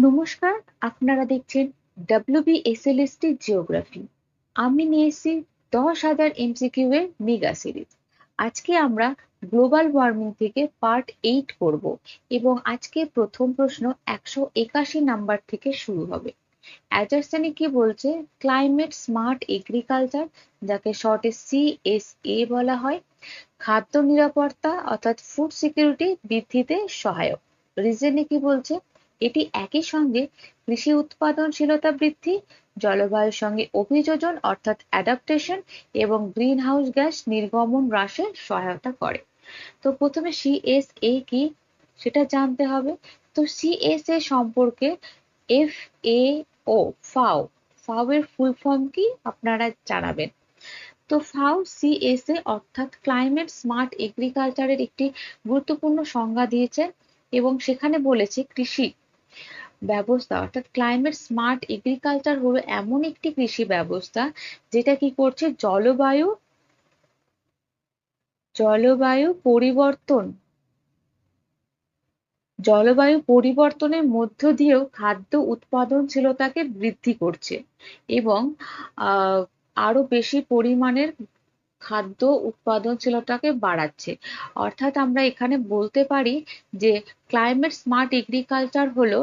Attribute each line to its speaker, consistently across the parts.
Speaker 1: নমস্কার, আপনারা দেখছেন WBSLST জিওগ্রাফি। আমি নিয়ে এসেছি 10,000 MCQ এর মেগা সিরিজ। আজকে আমরা গ্লোবাল ওয়ার্মিং থেকে পার্ট 8 করব এবং আজকে প্রথম প্রশ্ন 181 নাম্বার থেকে শুরু হবে। অ্যাজারসনে কি বলছে? ক্লাইমেট স্মার্ট এগ্রিকালচার, যাকে শর্টে CSA বলা হয়, খাদ্য নিরাপত্তা অর্থাৎ ফুড সিকিউরিটি বৃদ্ধিতে সহায়ক। রিজনে কি বলছে? এটি একই সঙ্গে কৃষি উৎপাদনশীলতা বৃদ্ধি, জলবায়ুর সঙ্গে অভিযোজন অর্থাৎ অ্যাডাপ্টেশন এবং গ্রিন হাউস গ্যাস নির্গমন হ্রাসে সহায়তা করে। তো প্রথমে CSA কি সেটা জানতে হবে। তো CSA সম্পর্কে FAO ফাও এর ফুল ফর্ম কি আপনারা জানাবেন। তো ফাও CSA অর্থাৎ ক্লাইমেট স্মার্ট এগ্রিকালচারের একটি গুরুত্বপূর্ণ সংজ্ঞা দিয়েছে এবং সেখানে বলেছে কৃষি ব্যবস্থা অর্থাৎ ক্লাইমেট স্মার্ট এগ্রিকালচার হলো এমন একটি কৃষি ব্যবস্থা যেটা কি করছে জলবায়ু পরিবর্তনের মধ্য দিয়েও খাদ্য উৎপাদনশীলতাকে বৃদ্ধি করছে এবং আরো বেশি পরিমাণের খাদ্য উৎপাদনশীলতাকে বাড়াচ্ছে। অর্থাৎ আমরা এখানে বলতে পারি যে ক্লাইমেট স্মার্ট এগ্রিকালচার হলো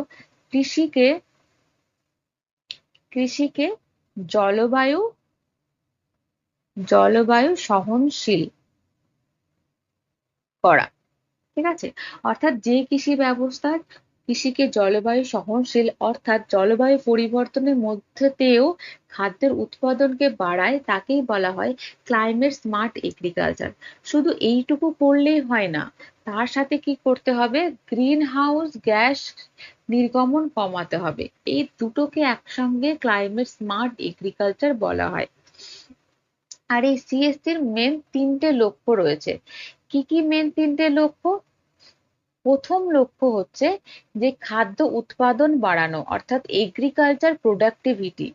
Speaker 1: কৃষিকে জলবায়ু সহনশীল করা। ঠিক আছে? অর্থাৎ যে কৃষি ব্যবস্থা কৃষিকে জলবায়ু সহনশীল অর্থাৎ জলবায়ু পরিবর্তনের মধ্যতেও খাদ্যের উৎপাদনকে বাড়ায়, তাকেই বলা হয় ক্লাইমেট স্মার্ট এগ্রিকালচার। শুধু এইটুকু করলেই হয় না, তার সাথে কি করতে হবে? গ্রিন হাউস গ্যাস নির্গমন কমাতে হবে। এই দুটোকে একসঙ্গে ক্লাইমেট স্মার্ট এগ্রিকালচার বলা হয়। আর এই CSC-র মেন 3টে লক্ষ্য রয়েছে। কি কি মেন 3টে লক্ষ্য? প্রথম লক্ষ্য হচ্ছে যে খাদ্য উৎপাদন বাড়ানো অর্থাৎ এগ্রিকালচার প্রোডাক্টিভিটি।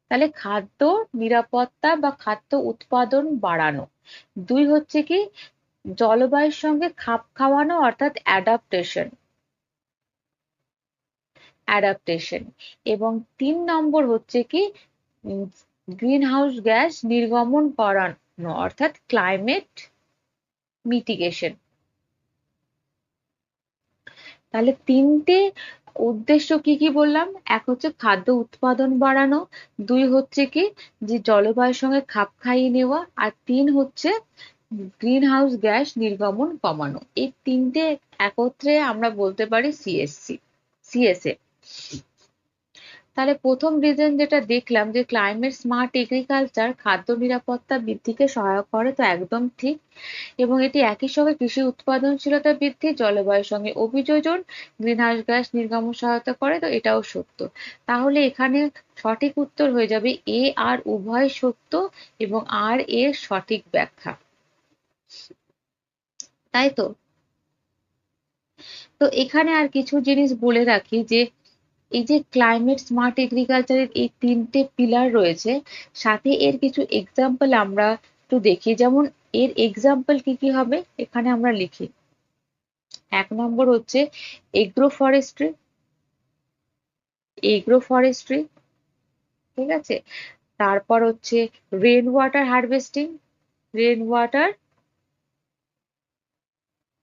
Speaker 1: তাহলে খাদ্য নিরাপত্তা বা খাদ্য উৎপাদন বাড়ানো। 2 হচ্ছে কি? জলবায়ুর সঙ্গে খাপ খাওয়ানো অর্থাৎ অ্যাডাপ্টেশন। এবং 3 নম্বর হচ্ছে কি? গ্রিন হাউস গ্যাস নির্গমন করানো অর্থাৎ ক্লাইমেট মিটিগেশন। তাহলে 3টে উদ্দেশ্য কি কি বললাম? এক হচ্ছে খাদ্য উৎপাদন বাড়ানো, 2 হচ্ছে কি? যে জলবায়ুর সঙ্গে খাপ খাইয়ে নেওয়া, আর 3 হচ্ছে গ্রিন হাউস গ্যাস নির্গমন কমানো। এই 3টে একত্রে আমরা বলতে পারি CSA। তাহলে প্রথম রিজন যেটা দেখলাম যে ক্লাইমেট স্মার্ট এগ্রিকালচার খাদ্য নিরাপত্তা বৃদ্ধিকে সহায়ক করে, তো একদম ঠিক। এবং এটি একই সঙ্গে কৃষি উৎপাদনশীলতা বৃদ্ধি, জলবায়ুর সঙ্গে অভিযোজন, গ্রিনহাউস গ্যাস নির্গমন সহায়তা করে, তো এটাও সত্য। তাহলে এখানে সঠিক উত্তর হয়ে যাবে A আর উভয় সত্য এবং আর এর সঠিক ব্যাখ্যা। তাই তো? তো এখানে আর কিছু জিনিস বলে রাখি যে এই যে ক্লাইমেট স্মার্ট এগ্রিকালচারের এই 3টে পিলার রয়েছে, সাথে এর কিছু এক্সাম্পল আমরা একটু দেখি। যেমন এর এক্সাম্পল কি কি হবে এখানে আমরা লিখি। 1 নম্বর হচ্ছে এগ্রোফরেস্ট্রি, ঠিক আছে? তারপর হচ্ছে রেন ওয়াটার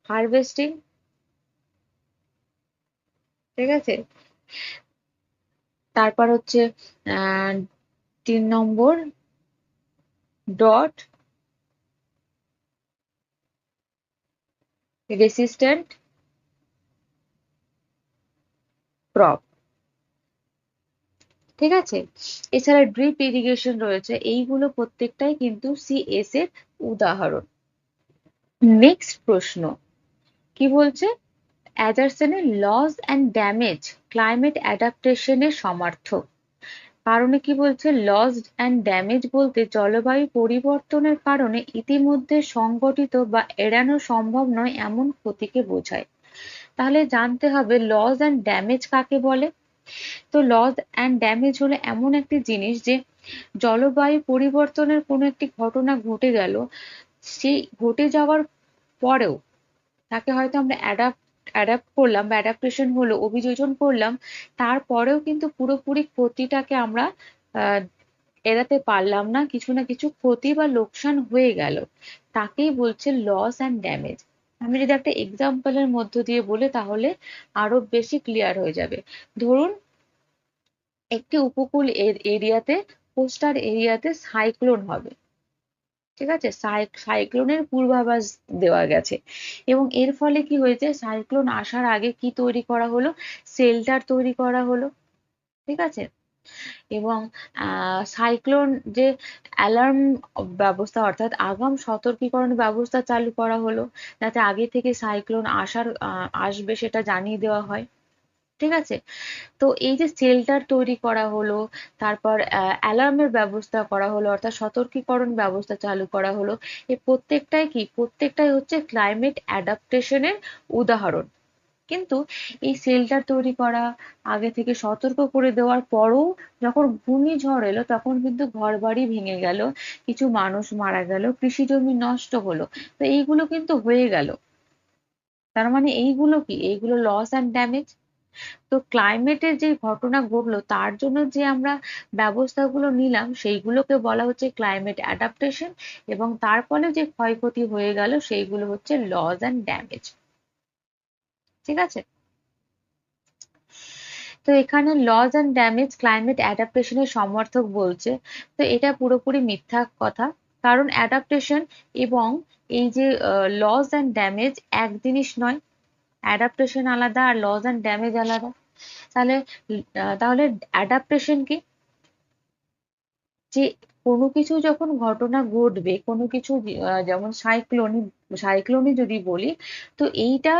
Speaker 1: হারভেস্টিং, ঠিক আছে? তারপর হচ্ছে 3 নম্বর ডট রেসিস্ট্যান্ট ক্রপ, ঠিক আছে? এছাড়া ড্রিপ ইরিগেশন রয়েছে। এইগুলো প্রত্যেকটাই কিন্তু CS এর উদাহরণ। নেক্সট প্রশ্ন কি বলছে? অ্যান্ডারসনের লস অ্যান্ড ড্যামেজ ক্লাইমেট অ্যাডাপ্টেশনের সমার্থক। কারণে কি বলছে? লস অ্যান্ড ড্যামেজ বলতে জলবায়ু পরিবর্তনের কারণে ইতিমধ্যে সংঘটিত বা এড়ানো সম্ভব নয় এমন ক্ষতিকে বোঝায়। তাহলে জানতে হবে লস অ্যান্ড ড্যামেজ কাকে বলে। তো লস অ্যান্ড ড্যামেজ হলো এমন একটি জিনিস যে জলবায়ু পরিবর্তনের কোনো একটি ঘটনা ঘটে গেল, সেই ঘটে যাওয়ার পরেও তাকে হয়তো আমরা অ্যাডাপ্ট করলাম বা অ্যাডাপ্টেশন হলো, অভিযোজন করলাম, তারপরেও কিন্তু পুরোপুরি ক্ষতিটাকে আমরা এড়াতে পারলাম না, কিছু না কিছু ক্ষতি বা লোকসান হয়ে গেল, তাকেই বলছে লস অ্যান্ড ড্যামেজ। আমি যদি একটা এক্সাম্পলের মধ্য দিয়ে বলি তাহলে আরো বেশি ক্লিয়ার হয়ে যাবে। ধরুন একটি উপকূল এরিয়াতে, কোস্টাল এরিয়াতে সাইক্লোন হবে, ঠিক আছে, সাইক্লোনের পূর্বাভাস দেওয়া গেছে, এবং এর ফলে কি হয়েছে, সাইক্লোন আসার আগে কি তৈরি করা হলো, শেল্টার তৈরি করা হলো, ঠিক আছে, এবং সাইক্লোন যে অ্যালার্ম ব্যবস্থা অর্থাৎ আগাম সতর্কীকরণ ব্যবস্থা চালু করা হলো, যাতে আগে থেকে সাইক্লোন আসবে সেটা জানিয়ে দেওয়া হয়, ঠিক আছে। তো এই যে শেল্টার তৈরি করা হলো, তারপর অ্যালার্মের ব্যবস্থা করা হলো, অর্থাৎ সতর্কীকরণ ব্যবস্থা চালু করা হলো, এই প্রত্যেকটাই কি, প্রত্যেকটাই হচ্ছে ক্লাইমেট অ্যাডাপ্টেশনের উদাহরণ। কিন্তু এই শেল্টার তৈরি করা, আগে থেকে সতর্ক করে দেওয়ার পরও যখন ঘূর্ণিঝড় এলো তখন কিন্তু ঘরবাড়ি ভেঙে গেল, কিছু মানুষ মারা গেল, কৃষি জমি নষ্ট হলো, তো এইগুলো কিন্তু হয়ে গেল। তার মানে এইগুলো কি, এইগুলো লস অ্যান্ড ড্যামেজ। তো ক্লাইমেটের যে ঘটনা ঘটলো তার জন্য যে আমরা ব্যবস্থাগুলো নিলাম সেইগুলোকে বলা হচ্ছে ক্লাইমেট অ্যাডাপ্টেশন, এবং তার ফলে যে ক্ষয়ক্ষতি হয়ে গেল সেইগুলো হচ্ছে লস অ্যান্ড ড্যামেজ, ঠিক আছে। তো এখানে লস অ্যান্ড ড্যামেজ ক্লাইমেট অ্যাডাপ্টেশনের সমর্থক বলছে, তো এটা পুরোপুরি মিথ্যা কথা। কারণ অ্যাডাপ্টেশন এবং এই যে লস অ্যান্ড ড্যামেজ এক জিনিস নয়, অ্যাডাপ্টেশন আলাদা আর লস অ্যান্ড ড্যামেজ আলাদা। তাহলে তাহলে অ্যাডাপ্টেশন কি, যে কোনো কিছু যখন ঘটনা ঘটবে, কোনো কিছু যেমন সাইক্লোনই যদি বলি, তো এইটা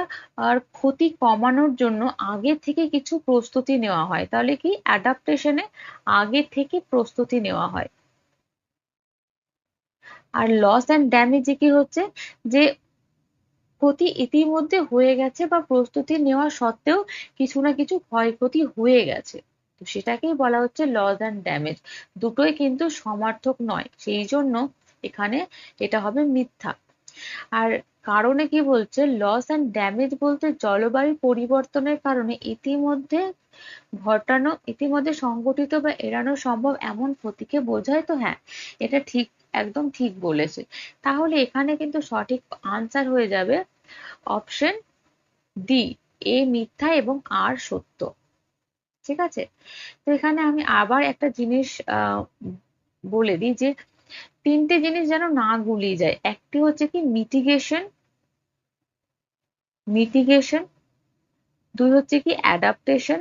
Speaker 1: আর ক্ষতি কমানোর জন্য আগে থেকে কিছু প্রস্তুতি নেওয়া হয়, তাহলে কি অ্যাডাপ্টেশনে আগে থেকে প্রস্তুতি নেওয়া হয়। আর লস অ্যান্ড ড্যামেজে কি হচ্ছে, যে ক্ষতি ইতিমধ্যে হয়ে গেছে বা প্রস্তুতি নেওয়া সত্ত্বেও কিছু না কিছু ক্ষয়ক্ষতি হয়ে গেছে, তো সেটাকেই বলা হচ্ছে লস অ্যান্ড ড্যামেজ। দুটোই কিন্তু সমার্থক নয়, সেই জন্য এখানে এটা হবে মিথ্যা। আর কারণে কি বলছে, লস অ্যান্ড ড্যামেজ বলতে জলবায়ু পরিবর্তনের কারণে ইতিমধ্যে সংঘটিত বা এড়ানো সম্ভব এমন ক্ষতিকে বোঝায়। তো হ্যাঁ, এটা ঠিক, একদম ঠিক বলেছে। তাহলে এখানে কিন্তু সঠিক আনসার হয়ে যাবে অপশন ডি, এ মিথ্যা এবং আর সত্য, ঠিক আছে। তো এখানে আমি আবার একটা জিনিস বলে দিই, যে তিনটে জিনিস যেন না গুলিয়ে যায়। একটি হচ্ছে কি মিটিগেশন, মিটিগেশন, দুই হচ্ছে কি অ্যাডাপ্টেশন,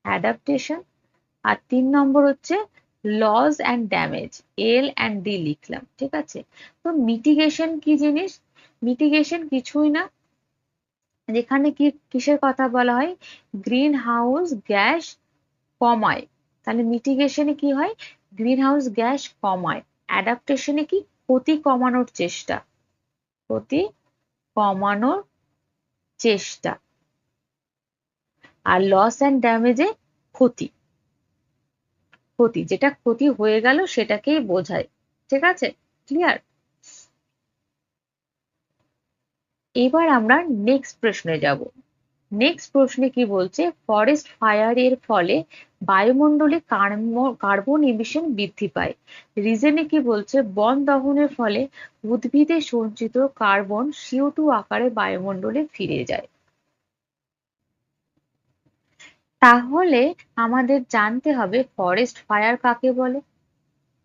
Speaker 1: অ্যাডাপ্টেশন, আর ৩ নম্বর হচ্ছে loss and damage, L and D লিখলাম, ঠিক আছে। তো মিটিগেশন কি জিনিস, মিটিগেশন কিছুই না, যেখানে কি কিসের কথা বলা হয়, গ্রিন হাউস গ্যাস কমায়, তাহলে মিটিগেশনে কি হয়, গ্রিন হাউস গ্যাস কমায়। অ্যাডাপ্টেশনে কি, ক্ষতি কমানোর চেষ্টা, ক্ষতি কমানোর চেষ্টা। আর লস অ্যান্ড ড্যামেজে ক্ষতি, ক্ষতি যেটা ক্ষতি হয়ে গেল সেটাকেই বোঝায়, ঠিক আছে, ক্লিয়ার। এবার আমরা নেক্সট প্রশ্নে যাব। নেক্সট প্রশ্নে কি বলছে, ফরেস্ট ফায়ার এর ফলে বায়ুমণ্ডলে কার্বন এমিশন বৃদ্ধি পায়। রিজনে কি বলছে, বন দহনের ফলে উদ্ভিদে সঞ্চিত কার্বন CO2 আকারে বায়ুমণ্ডলে ফিরে যায়। তাহলে আমাদের জানতে হবে ফরেস্ট ফায়ার কাকে বলে,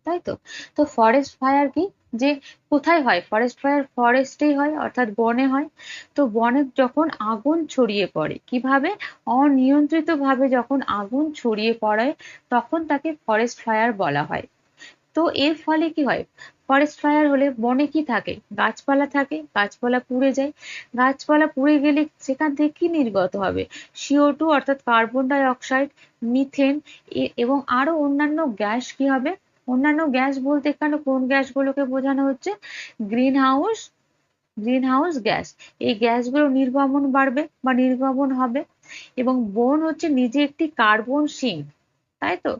Speaker 1: তাই তো। তো ফরেস্ট ফায়ার কি, যে কোথায় হয় ফরেস্ট ফায়ার, ফরেস্টেই হয় অর্থাৎ বনে হয়। তো বনে যখন আগুন ছড়িয়ে পড়ে, কিভাবে, অনিয়ন্ত্রিত ভাবে যখন আগুন ছড়িয়ে পড়ে তখন তাকে ফরেস্ট ফায়ার বলা হয়। তো এর ফলে কি হয়, ফরেস্ট ফায়ার হলে বনে কি থাকে, গাছপালা থাকে, গাছপালা পুড়ে যায়, গাছপালা পুড়ে গেলে সেখান থেকে কি নির্গত হবে, CO2 অর্থাৎ কার্বন ডাই অক্সাইড, মিথেন, এবং আরো অন্যান্য গ্যাস কি হবে। অন্যান্য গ্যাস বলতে এখানে কোন গ্যাসগুলোকে বোঝানো হচ্ছে, green house, green house gas. এই গ্যাসগুলো নির্গমন বাড়বে বা নির্গমন হবে। এবং বন হচ্ছে নিজে একটি কার্বন সিঙ্ক, তাই তো,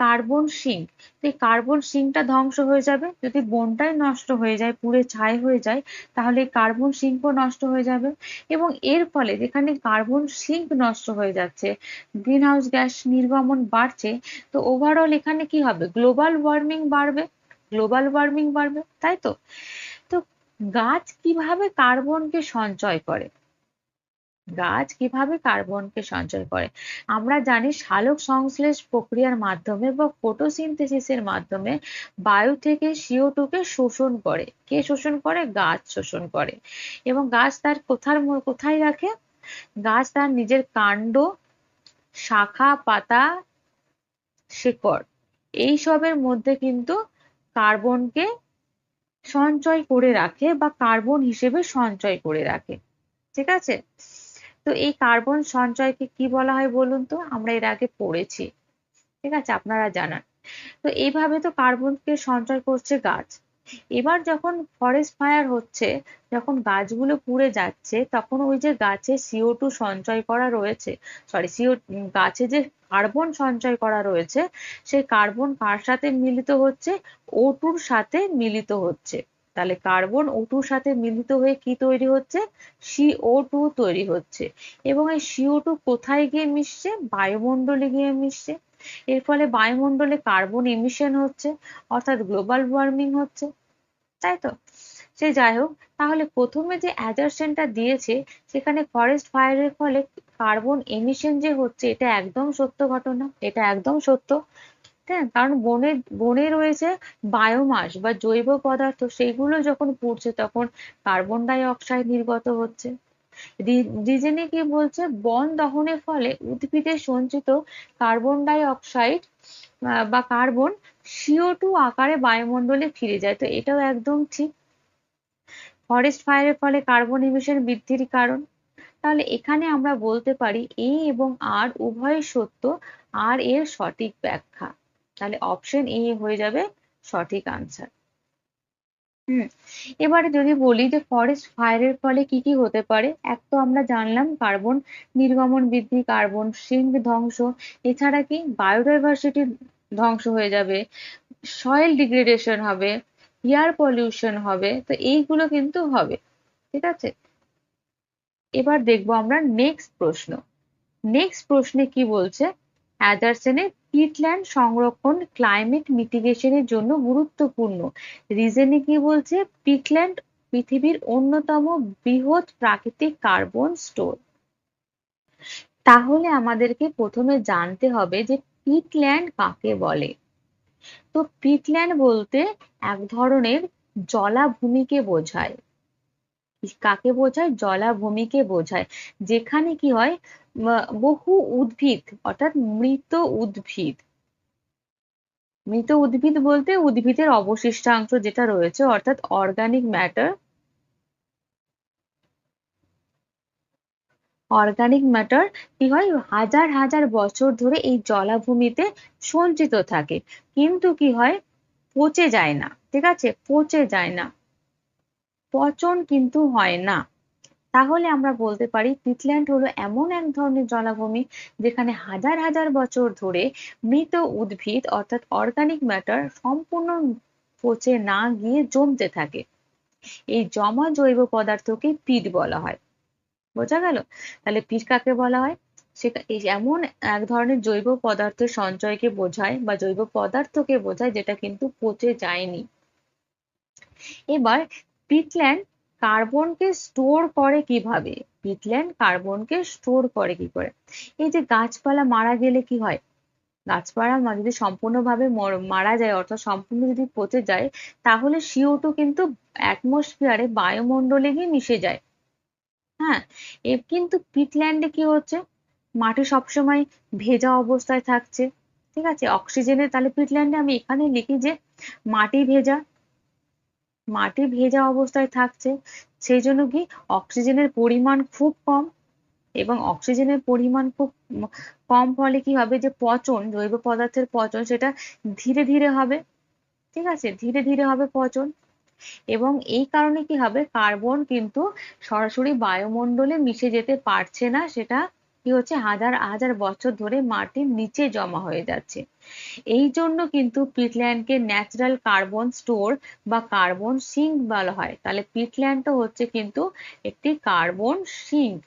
Speaker 1: কার্বন সিঙ্ক। তো এই কার্বন সিঙ্কটা ধ্বংস হয়ে যাবে। যদি বনটাই নষ্ট হয়ে যায়, পুড়ে ছাই হয়ে যায়, তাহলে কার্বন সিঙ্কও নষ্ট হয়ে যাবে। এবং এর ফলে যেখানে কার্বন সিঙ্ক নষ্ট হয়ে যাচ্ছে, গ্রিন হাউস গ্যাস নির্গমন বাড়ছে, তো ওভারঅল এখানে কি হবে? গ্লোবাল ওয়ার্মিং বাড়বে। গ্লোবাল ওয়ার্মিং বাড়বে, তাই তো? তো গাছ কিভাবে কার্বনকে সঞ্চয় করে? গাছ কিভাবে কার্বনকে সঞ্চয় করে? আমরা জানি সালোক সংশ্লেষ প্রক্রিয়ার মাধ্যমে বা ফটোসিনথেসিসের মাধ্যমে বায়ু থেকে CO2 কে শোষণ করে। কে শোষণ করে? গাছ শোষণ করে। এবং গাছ তার কোথায় রাখে? গাছ তার নিজের কাণ্ড, শাখা, পাতা, শিকড় এইসবের মধ্যে কিন্তু কার্বনকে সঞ্চয় করে রাখে বা কার্বন হিসেবে সঞ্চয় করে রাখে। ঠিক আছে? তো এই কার্বন সঞ্চয়কে কি বলা হয় বলুন তো? আমরা এর আগে পড়েছি। ঠিক আছে? আপনারা জানান। তো এইভাবে তো কার্বনকে সঞ্চয় করছে গাছ। এবার যখন ফরেস্ট ফায়ার হচ্ছে, যখন গাছগুলো পুড়ে যাচ্ছে, তখন ওই যে গাছে CO2 সঞ্চয় করা রয়েছে, গাছে যে কার্বন সঞ্চয় করা রয়েছে, সেই কার্বন কার সাথে মিলিত হচ্ছে? O2 র সাথে মিলিত হচ্ছে। তাহলে কার্বন O2 র সাথে মিলিত হয়ে কি তৈরি হচ্ছে? CO2 তৈরি হচ্ছে। এবং এই CO2 কোথায় গিয়ে মিশছে? বায়ুমণ্ডলে গিয়ে মিশছে। এর ফলে বায়ুমণ্ডলে কার্বন ইমিশন হচ্ছে, অর্থাৎ গ্লোবাল ওয়ার্মিং হচ্ছে, তাই তো? সে যাই হোক, তাহলে প্রথমে যে অ্যাজারশনটা দিয়েছে, সেখানে ফরেস্ট ফায়ারের ফলে কার্বন এমিশন যে হচ্ছে, এটা একদম সত্য ঘটনা, এটা একদম সত্য। হ্যাঁ, কারণ বনে রয়েছে বায়োমাস বা জৈব পদার্থ, সেইগুলো যখন পুড়ছে তখন কার্বন ডাই অক্সাইড নির্গত হচ্ছে। ডিজেনে কি বলছে? বন দহনের ফলে উদ্ভিদের সঞ্চিত কার্বন ডাই অক্সাইড বা কার্বন CO2 আকারে বায়ুমণ্ডলে ফিরে যায়। তো এটাও একদম ঠিক। ফরেস্ট ফায়ারের ফলে কার্বন ইমিশন বৃদ্ধির কারণ। তাহলে এখানে আমরা বলতে পারি এ এবং আর উভয়ই সত্য, আর এর সঠিক ব্যাখ্যা। তাহলে অপশন এ হয়ে যাবে সঠিক আনসার। এবারে যদি বলি যে ফরেস্ট ফায়ারের ফলে কি কি হতে পারে? এক তো আমরা জানলাম কার্বন নির্গমন বৃদ্ধি, কার্বন সিঙ্ক ধ্বংস, এছাড়া কি বায়োডাইভার্সিটি ধ্বংস হয়ে যাবে, সয়েল ডিগ্রেডেশন হবে, এয়ার পলিউশন হবে। তো এইগুলো কিন্তু হবে। ঠিক আছে? এবার দেখবো আমরা নেক্সট প্রশ্ন। নেক্সট প্রশ্নে কি বলছে? অ্যান্ডারসনের পিটল্যান্ড সংরক্ষণ ক্লাইমেট মিটিগেশনের জন্য গুরুত্বপূর্ণ। রিজনে কি বলছে? পিটল্যান্ড পৃথিবীর অন্যতম বৃহৎ প্রাকৃতিক কার্বন স্টোর। তাহলে আমাদেরকে প্রথমে জানতে হবে যে পিটল্যান্ড কাকে বলে। তো পিটল্যান্ড বলতে এক ধরনের জলাভূমিকে বোঝায়। কাকে বোঝায়? জলাভূমিকে বোঝায়, যেখানে কি হয়? বহু উদ্ভিদ, অর্থাৎ মৃত উদ্ভিদ। মৃত উদ্ভিদ বলতে উদ্ভিদের অবশিষ্টাংশ যেটা রয়েছে, অর্থাৎ অর্গানিক ম্যাটার। অর্গানিক ম্যাটার কি হয়? হাজার হাজার বছর ধরে এই জলাভূমিতে সঞ্চিত থাকে, কিন্তু কি হয়? পচে যায় না। ঠিক আছে? পচে যায় না, পচন কিন্তু হয় না। তাহলে আমরা বলতে পারি পিটল্যান্ড হলো এমন এক ধরনের জলাভূমি যেখানে হাজার হাজার বছর ধরে মৃত উদ্ভিদ, অর্থাৎ অর্গানিক ম্যাটার সম্পূর্ণ পচে না গিয়ে জমতে থাকে। এই জমা জৈব পদার্থকে পিট বলা হয়। বোঝা গেল? তাহলে পিট কাকে বলা হয়? সেটা এমন এক ধরনের জৈব পদার্থের সঞ্চয়কে বোঝায় বা জৈব পদার্থকে বোঝায় যেটা কিন্তু পচে যায়নি। এবার পিটল্যান্ড কার্বনকে স্টোর করে কিভাবে? পিটল্যান্ড কার্বনকে স্টোর করে কি করে? এই যে গাছপালা মারা গেলে কি হয়? গাছপালা যদি সম্পূর্ণভাবে মারা যায়, অর্থাৎ সম্পূর্ণ যদি পচে যায়, তাহলে CO2 কিন্তু অ্যাটমসফিয়ারে, বায়ুমণ্ডলে গিয়ে মিশে যায়। হ্যাঁ, কিন্তু পিটল্যান্ডে কি হচ্ছে? মাটি সবসময় ভেজা অবস্থায় থাকছে। ঠিক আছে? অক্সিজেনের, তাহলে পিটল্যান্ডে আমি এখানে লিখি যে মাটি ভেজা, মাটি ভেজা অবস্থায় থাকছে। সেই জন্য কি অক্সিজেনের পরিমাণ খুব কম, এবং অক্সিজেনের পরিমাণ খুব কম ফলে কি হবে? যে পচন, জৈব পদার্থের পচন, সেটা ধীরে ধীরে হবে। ঠিক আছে? ধীরে ধীরে হবে পচন। এবং এই কারণে কি হবে? কার্বন কিন্তু সরাসরি বায়ুমণ্ডলে মিশে যেতে পারছে না, সেটা কি হচ্ছে, হাজার হাজার বছর ধরে মাটির নিচে জমা হয়ে যাচ্ছে। এই জন্য কিন্তু পিটল্যান্ডকে ন্যাচারাল কার্বন স্টোর বা কার্বন সিঙ্ক বলা হয়। তাহলে পিটল্যান্ডটা হচ্ছে কিন্তু একটি কার্বন সিঙ্ক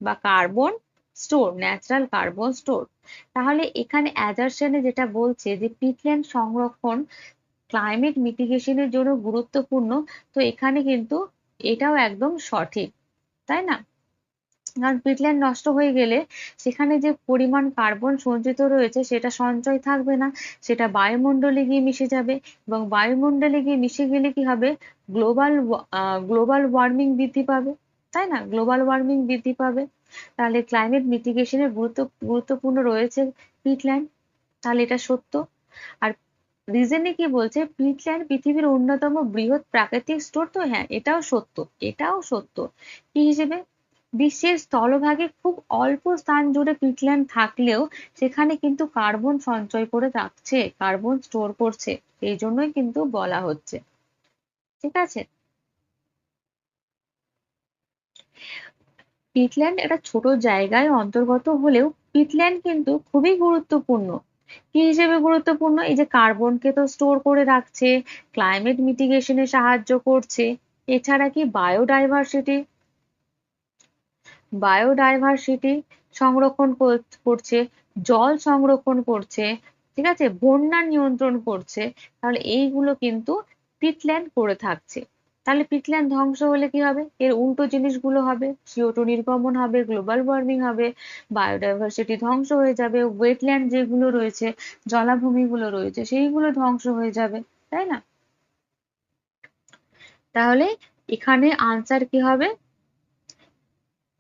Speaker 1: বা carbon store, natural carbon store. তাহলে এখানে অ্যাজারসনে যেটা বলছে যে পিটল্যান্ড সংরক্ষণ ক্লাইমেট মিটিগেশনের জন্য গুরুত্বপূর্ণ, তো এখানে কিন্তু এটাও একদম সঠিক, তাই না? কারণ পিটল্যান্ড নষ্ট হয়ে গেলে সেখানে যে পরিমাণ কার্বন সঞ্চিত রয়েছে সেটা সঞ্চয় থাকবে না, সেটা বায়ুমণ্ডলে গিয়ে মিশে যাবে, এবং বায়ুমণ্ডলে গিয়ে মিশে গেলে কি হবে, গ্লোবাল ওয়ার্মিং বৃদ্ধি পাবে, তাই না? গ্লোবাল ওয়ার্মিং বৃদ্ধি পাবে। তাহলে ক্লাইমেট মিটিগেশনের গুরুত্বপূর্ণ রয়েছে পিটল্যান্ড, তাহলে এটা সত্য। আর রিজনে কি বলছে, পিটল্যান্ড পৃথিবীর অন্যতম বৃহৎ প্রাকৃতিক স্টোর, তো হ্যাঁ এটাও সত্য, এটাও সত্য। কি হিসেবে, বিশ্বের স্থলভাগে খুব অল্প স্থান জুড়ে পিটল্যান্ড থাকলেও সেখানে কিন্তু কার্বন সঞ্চয় করে রাখছে, কার্বন স্টোর করছে, এই জন্যই কিন্তু বলা হচ্ছে। ঠিক আছে, পিটল্যান্ড একটা ছোট জায়গায় অন্তর্গত হলেও পিটল্যান্ড কিন্তু খুবই গুরুত্বপূর্ণ। কি হিসেবে গুরুত্বপূর্ণ, এই যে কার্বনকে তো স্টোর করে রাখছে, ক্লাইমেট মিটিগেশনে সাহায্য করছে, এছাড়া কি বায়োডাইভার্সিটি সংরক্ষণ করছে, জল সংরক্ষণ করছে, ঠিক আছে, বন্যা নিয়ন্ত্রণ করছে। তাহলে এইগুলো কিন্তু পিটল্যান্ড করে থাকছে। তাহলে পিটল্যান্ড ধ্বংস হলে কি হবে, এর উল্টো জিনিসগুলো হবে, CO2 নির্গমন হবে, গ্লোবাল ওয়ার্মিং হবে, বায়োডাইভার্সিটি ধ্বংস হয়ে যাবে, ওয়েটল্যান্ড যেগুলো রয়েছে, জলাভূমিগুলো রয়েছে, সেইগুলো ধ্বংস হয়ে যাবে, তাই না? তাহলে এখানে আনসার কি হবে,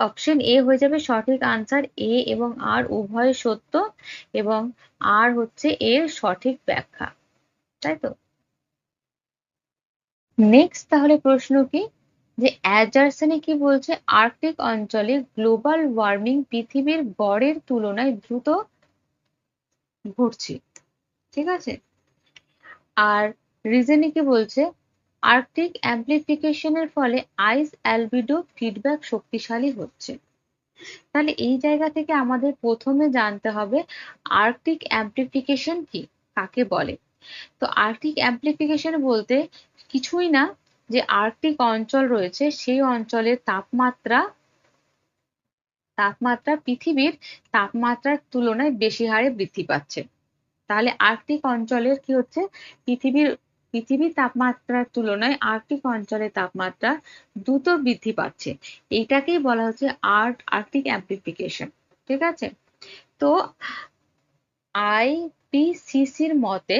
Speaker 1: অপশন এ হয়ে যাবে সঠিক আনসার। এ এবং আর উভয় সত্য, এবং আর হচ্ছে এর সঠিক ব্যাখ্যা, তাই তো? নেক্সট তাহলে প্রশ্ন কি, যে অ্যান্ডারসনে কি বলছে, আর্কটিক অঞ্চলে গ্লোবাল ওয়ার্মিং পৃথিবীর গড়ের তুলনায় দ্রুত ঘটছে, ঠিক আছে। আর রিজনে কি বলছে, আর্কটিক অ্যাম্প্লিফিকেশনের ফলে আইস অ্যালবিডো ফিডব্যাক শক্তিশালী হচ্ছে। তাহলে এই জায়গা থেকে আমাদের প্রথমে জানতে হবে আর্কটিক অ্যাম্প্লিফিকেশন কি, কাকে বলে। তো আর্কটিক অ্যাম্প্লিফিকেশন বলতে কিছুই না, যে আর্কটিক অঞ্চল রয়েছে সেই অঞ্চলের তাপমাত্রা পৃথিবীর তাপমাত্রার তুলনায় বেশি হারে বৃদ্ধি পাচ্ছে। তাহলে আর্কটিক অঞ্চলের কি হচ্ছে, পৃথিবীর তাপমাত্রার তুলনায় আর্কটিক অঞ্চলের তাপমাত্রা দ্রুত বৃদ্ধি পাচ্ছে। এইটাকেই বলা হচ্ছে আর্কটিক অ্যাম্প্লিফিকেশন, ঠিক আছে। তো আইপিসিসির মতে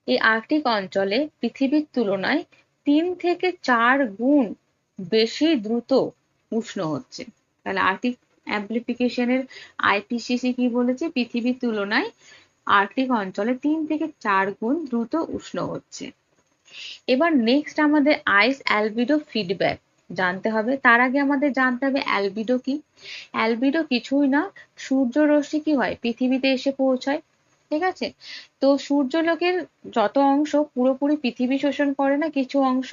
Speaker 1: এই আর্কটিক অঞ্চলে পৃথিবীর তুলনায় 3 থেকে 4 গুণ বেশি দ্রুত উষ্ণ হচ্ছে। তাহলে আর্কটিক অ্যাম্প্লিফিকেশনের আইপিসিসি কি বলেছে, পৃথিবীর তুলনায় আর্কটিক অঞ্চলে 3 থেকে 4 গুণ দ্রুত উষ্ণ হচ্ছে। এবার নেক্সট আমাদের আইস অ্যালবিডো ফিডব্যাক জানতে হবে। তার আগে আমাদের জানতে হবে অ্যালবিডো কি। অ্যালবিডো কিছুই না, সূর্যরশ্মি কি হয়, পৃথিবীতে এসে পৌঁছায়, ঠিক আছে। তো সূর্যলোকের যত অংশ পুরোপুরি পৃথিবী শোষণ করে না, কিছু অংশ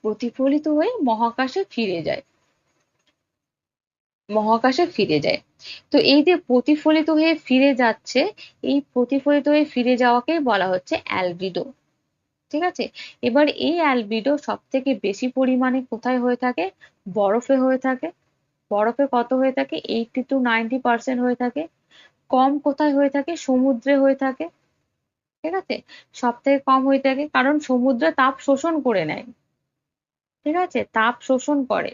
Speaker 1: প্রতিফলিত হয়ে মহাকাশে ফিরে যায়। তো এই যে প্রতিফলিত হয়ে ফিরে যাচ্ছে, এই প্রতিফলিত হয়ে ফিরে যাওয়াকেই বলা হচ্ছে অ্যালবিডো, ঠিক আছে। এবার এই অ্যালবিডো সব থেকে বেশি পরিমাণে কোথায় হয়ে থাকে, বরফে হয়ে থাকে। বরফে কত হয়ে থাকে, 80 to 90% হয়ে থাকে। কম কোথায় হয়ে থাকে, সমুদ্রে হয়ে থাকে, ঠিক আছে। সব থেকে কম হয়ে থাকে কারণ সমুদ্র তাপ শোষণ করে নেয়, ঠিক আছে, তাপ শোষণ করে,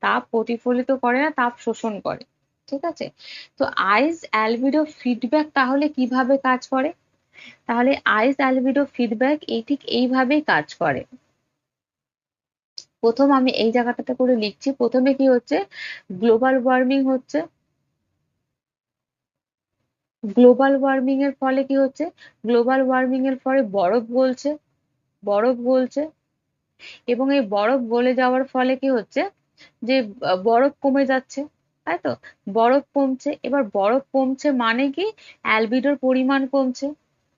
Speaker 1: তাপ প্রতিফলিত করে না, তাপ শোষণ করে, ঠিক আছে। তো আইস অ্যালবিডো ফিডব্যাক তাহলে কিভাবে কাজ করে, তাহলে আইস অ্যালবিডো ফিডব্যাক এই ঠিক এইভাবেই কাজ করে। প্রথম আমি এই জায়গাটাতে করে লিখছি, প্রথমে কি হচ্ছে, গ্লোবাল ওয়ার্মিং হচ্ছে। গ্লোবাল ওয়ার্মিং এর ফলে কি হচ্ছে, গ্লোবাল ওয়ার্মিং এর ফলে বরফ গলছে, এবং এই বরফ গলে যাওয়ার ফলে কি হচ্ছে, যে বরফ কমে যাচ্ছে, তাই তো, বরফ কমছে। এবার বরফ কমছে মানে কি, অ্যালবিডোর পরিমাণ কমছে,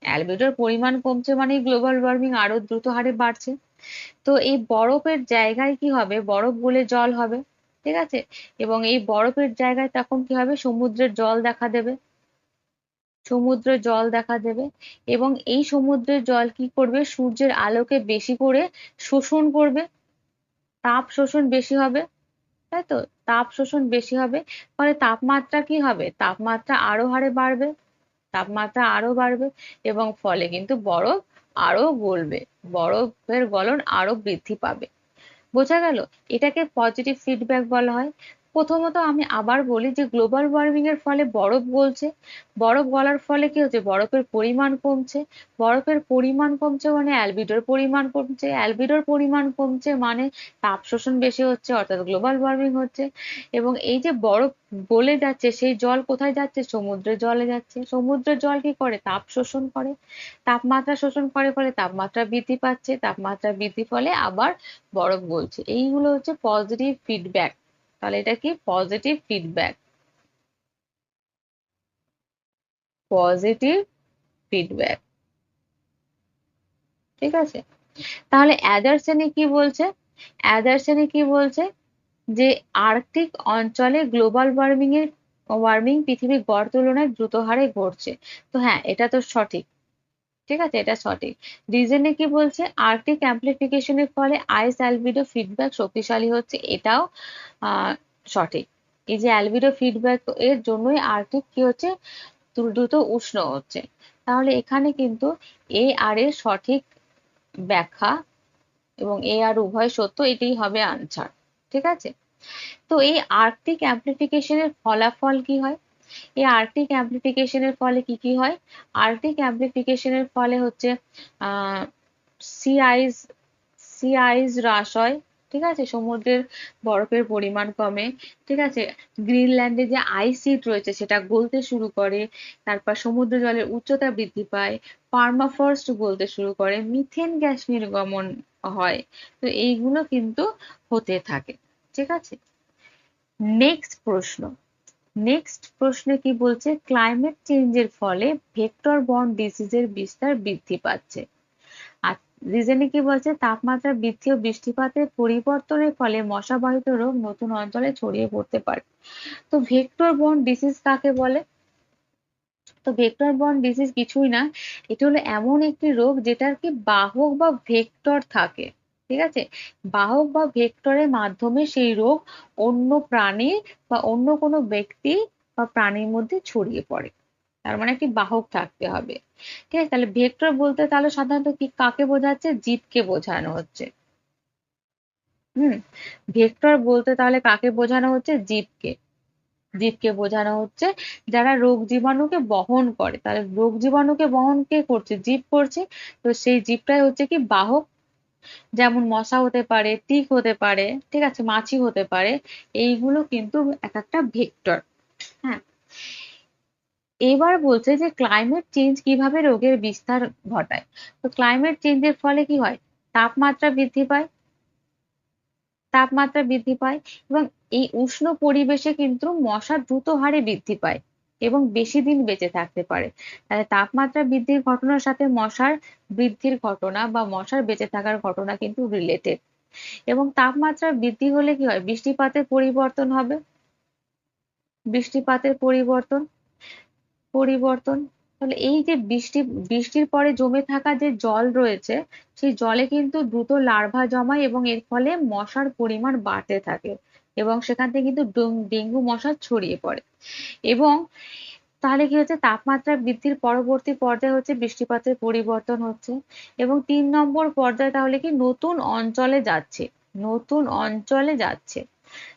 Speaker 1: অ্যালবিডোর পরিমাণ কমছে মানে গ্লোবাল ওয়ার্মিং আরো দ্রুত হারে বাড়ছে। তো এই বরফের জায়গায় কি হবে, বরফ গলে জল হবে, ঠিক আছে? এবং এই বরফের জায়গায় তখন কি হবে, সমুদ্রের জল দেখা দেবে, সমুদ্রের জল দেখা দেবে এবং এই সমুদ্রের জল কি করবে, সূর্যের আলোকে বেশি করে শোষণ করবে, তাপ শোষণ বেশি হবে, তাই তো? তাপ শোষণ বেশি হবে, ফলে তাপমাত্রা কি হবে, তাপমাত্রা আরো হারে বাড়বে, তাপমাত্রা আরো বাড়বে এবং ফলে কিন্তু বরফ আরো গলবে, বরফের গলন আরো বৃদ্ধি পাবে। বোঝা গেল? এটাকে পজিটিভ ফিডব্যাক বলা হয়। প্রথমত আমি আবার বলি যে গ্লোবাল ওয়ার্মিং এর ফলে বরফ গলছে, বরফ গলার ফলে কি হচ্ছে, বরফের পরিমাণ কমছে, বরফের পরিমাণ কমছে মানে অ্যালবিডোর পরিমাণ কমছে, অ্যালবিডোর পরিমাণ কমছে মানে তাপ শোষণ বেশি হচ্ছে, অর্থাৎ গ্লোবাল ওয়ার্মিং হচ্ছে। এবং এই যে বরফ গলে যাচ্ছে, সেই জল কোথায় যাচ্ছে, সমুদ্রের জলে যাচ্ছে, সমুদ্রের জল কি করে, তাপ শোষণ করে, তাপমাত্রা শোষণ করে, ফলে তাপমাত্রা বৃদ্ধি পাচ্ছে, তাপমাত্রা বৃদ্ধি ফলে আবার বরফ গলছে। এইগুলো হচ্ছে পজিটিভ ফিডব্যাক। তাহলে এটা কি, পজিটিভ ফিডব্যাক, পজিটিভ ফিডব্যাক, ঠিক আছে? তাহলে অ্যাডারসনে কি বলছে, অ্যাডারসনে কি বলছে, যে আর্কটিক অঞ্চলে গ্লোবাল ওয়ার্মিং পৃথিবীর গড় তুলনায় দ্রুত হারে ঘটছে। তো হ্যাঁ, এটা তো সঠিক, ঠিক আছে, এটা সঠিক। রিজনে কি বলছে, আর্কটিক অ্যাম্প্লিফিকেশনের ফলে আইস অ্যালবিডো ফিডব্যাক শক্তিশালী হচ্ছে, এটাও সঠিক। এই যে অ্যালবিডো ফিডব্যাক এর জন্যই আর্কটিক কি হচ্ছে, দ্রুত উষ্ণ হচ্ছে। তাহলে এখানে কিন্তু এ আর এর সঠিক ব্যাখ্যা এবং এ আর উভয় সত্য, এটাই হবে আনসার, ঠিক আছে? তো এই আর্কটিক অ্যাম্প্লিফিকেশনের ফলাফল কি হয়, এই আর্কটিক অ্যাম্প্লিফিকেশনের ফলে কি কি হয়, আর্কটিক অ্যাম্প্লিফিকেশনের ফলে হচ্ছে আহ সি আইস সি আইস হ্রাস হয়, ঠিক আছে, সমুদ্রের বরফের পরিমাণ কমে, ঠিক আছে, গ্রিনল্যান্ডে যে আইস শিট রয়েছে সেটা গলতে শুরু করে, তারপর সমুদ্র জলের উচ্চতা বৃদ্ধি পায়, পার্মাফ্রস্ট গলতে শুরু করে, মিথেন গ্যাস নির্গমন হয়। তো এইগুলো কিন্তু হতে থাকে, ঠিক আছে? নেক্সট প্রশ্ন, নেক্সট প্রশ্নে কি বলছে, ক্লাইমেট চেঞ্জের ফলে ভেক্টর বর্ন ডিজিজের বিস্তার বৃদ্ধি পাচ্ছে। আর রিজনে কি বলছে, তাপমাত্রা বৃদ্ধি ও বৃষ্টিপাতের পরিবর্তনের ফলে মশাবাহিত রোগ নতুন অঞ্চলে ছড়িয়ে পড়তে পারে। তো ভেক্টর বর্ন ডিজিজ কাকে বলে, তো ভেক্টর বর্ন ডিজিজ কিছুই না, এটা হলো এমন একটি রোগ যেটার কি বাহক বা ভেক্টর থাকে, ঠিক আছে, বাহক বা ভেক্টরের মাধ্যমে সেই রোগ অন্য প্রাণী বা অন্য কোনো ব্যক্তি বা প্রাণীর মধ্যে ছড়িয়ে পড়ে। তার মানে একটি বাহক থাকতে হবে, ঠিক আছে? তাহলে ভেক্টর বলতে তাহলে সাধারণত কি কাকে বোঝাচ্ছে, জীবকে বোঝানো হচ্ছে। হুম, ভেক্টর বলতে তাহলে কাকে বোঝানো হচ্ছে, জীবকে, জীবকে বোঝানো হচ্ছে, যারা রোগ জীবাণুকে বহন করে। তাহলে রোগ জীবাণুকে বহন কে করছে, জীব করছে। তো সেই জীবটাই হচ্ছে কি বাহক, যেমন মশা হতে পারে, টিক হতে পারে, ঠিক আছে, মাছি হতে পারে, এইগুলো কিন্তু এক একটা ভেক্টর। হ্যাঁ, এবার বলছে যে ক্লাইমেট চেঞ্জ কিভাবে রোগের বিস্তার ঘটায়। তো ক্লাইমেট চেঞ্জের ফলে কি হয়, তাপমাত্রা বৃদ্ধি পায়, তাপমাত্রা বৃদ্ধি পায় এবং এই উষ্ণ পরিবেশে কিন্তু মশা দ্রুত হারে বৃদ্ধি পায় এবং বেশি দিন বেঁচে থাকতে পারে। তাহলে তাপমাত্রা বৃদ্ধির ঘটনার সাথে মশার বৃদ্ধির ঘটনা বা মশার বেঁচে থাকার ঘটনা কিন্তু রিলেটেড। এবং তাপমাত্রা বৃদ্ধি হলে কি হয়, বৃষ্টিপাতের পরিবর্তন হবে, বৃষ্টিপাতের পরিবর্তন, পরিবর্তন। তাহলে এই যে বৃষ্টির পরে জমে থাকা যে জল রয়েছে, সেই জলে কিন্তু দ্রুত লার্ভা জমায় এবং এর ফলে মশার পরিমাণ বাড়তে থাকে এবং সেখান থেকে কিন্তু ডেঙ্গু মশা ছড়িয়ে পড়ে। এবং তাহলে কি হচ্ছে, তাপমাত্রা বৃদ্ধির পরবর্তী পর্যায়ে হচ্ছে বৃষ্টিপাতের পরিবর্তন হচ্ছে এবং ৩ নম্বর পর্যায়ে তাহলে কি নতুন অঞ্চলে যাচ্ছে, নতুন অঞ্চলে যাচ্ছে।